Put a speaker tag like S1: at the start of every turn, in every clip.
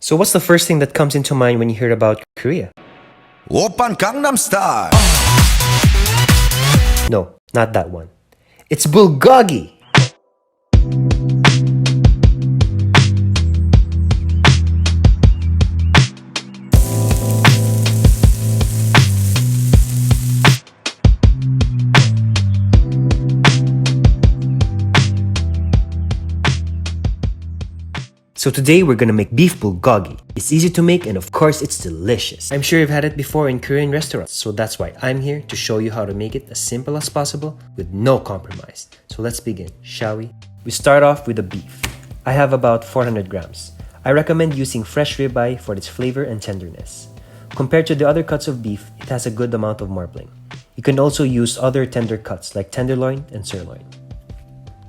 S1: So what's the first thing that comes into mind when you hear about Korea?
S2: Oppan Gangnam Style!
S1: No, not that one. It's Bulgogi! So today we're gonna make beef bulgogi. It's easy to make and of course it's delicious. I'm sure you've had it before in Korean restaurants, so that's why I'm here to show you how to make it as simple as possible with no compromise. So let's begin, shall we? We start off with the beef. I have about 400 grams. I recommend using fresh ribeye for its flavor and tenderness. Compared to the other cuts of beef, it has a good amount of marbling. You can also use other tender cuts like tenderloin and sirloin.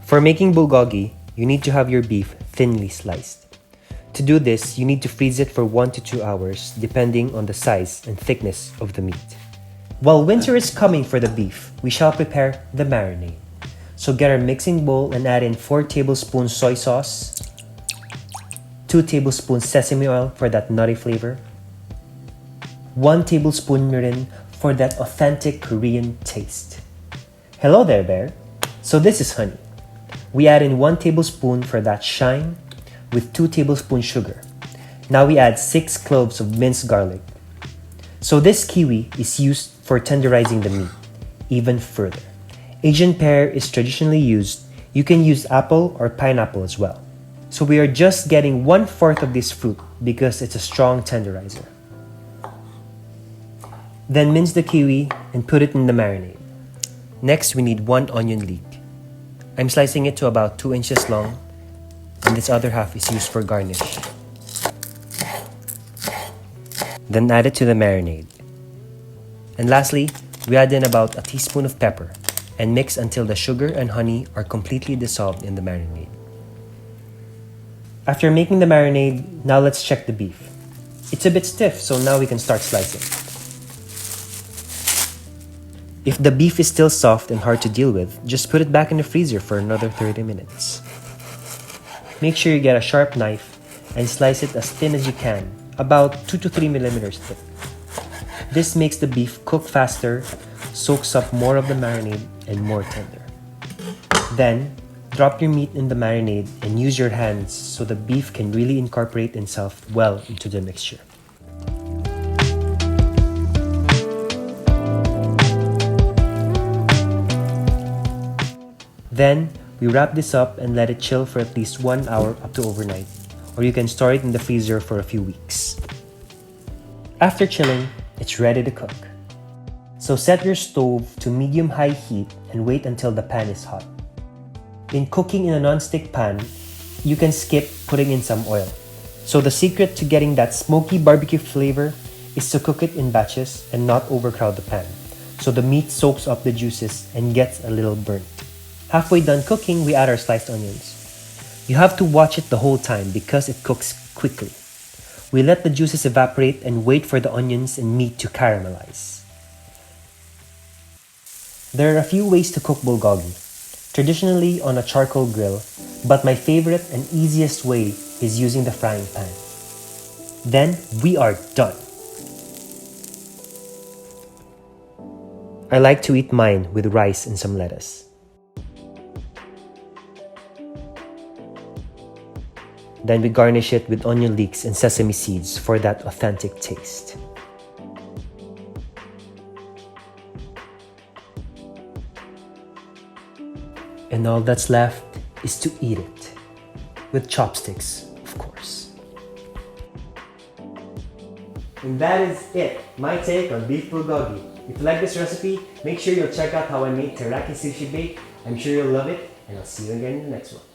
S1: For making bulgogi, you need to have your beef thinly sliced. To do this, you need to freeze it for 1 to 2 hours depending on the size and thickness of the meat. While winter is coming for the beef, we shall prepare the marinade. So get our mixing bowl and add in 4 tablespoons soy sauce, 2 tablespoons sesame oil for that nutty flavor, 1 tablespoon mirin for that authentic Korean taste. Hello there, bear. So this is honey. We add in 1 tablespoon for that shine with 2 tablespoons sugar. Now we add 6 cloves of minced garlic. So this kiwi is used for tenderizing the meat even further. Asian pear is traditionally used. You can use apple or pineapple as well. So we are just getting 1/4 of this fruit because it's a strong tenderizer. Then mince the kiwi and put it in the marinade. Next, we need 1 onion leek. I'm slicing it to about 2 inches long, and this other half is used for garnish. Then add it to the marinade. And lastly, we add in about a teaspoon of pepper and mix until the sugar and honey are completely dissolved in the marinade. After making the marinade, now let's check the beef. It's a bit stiff, so now we can start slicing. If the beef is still soft and hard to deal with, just put it back in the freezer for another 30 minutes. Make sure you get a sharp knife and slice it as thin as you can, about 2 to 3 millimeters thick. This makes the beef cook faster, soaks up more of the marinade, and more tender. Then, drop your meat in the marinade and use your hands so the beef can really incorporate itself well into the mixture. Then, we wrap this up and let it chill for at least 1 hour up to overnight, or you can store it in the freezer for a few weeks. After chilling, it's ready to cook. So set your stove to medium-high heat and wait until the pan is hot. In cooking in a non-stick pan, you can skip putting in some oil. So the secret to getting that smoky barbecue flavor is to cook it in batches and not overcrowd the pan, so the meat soaks up the juices and gets a little burnt. Halfway done cooking, we add our sliced onions. You have to watch it the whole time because it cooks quickly. We let the juices evaporate and wait for the onions and meat to caramelize. There are a few ways to cook bulgogi, traditionally on a charcoal grill, but my favorite and easiest way is using the frying pan. Then we are done. I like to eat mine with rice and some lettuce. Then we garnish it with onion leeks and sesame seeds for that authentic taste. And all that's left is to eat it. With chopsticks, of course. And that is it, my take on beef bulgogi. If you like this recipe, make sure you'll check out how I made teriyaki sushi bake. I'm sure you'll love it, and I'll see you again in the next one.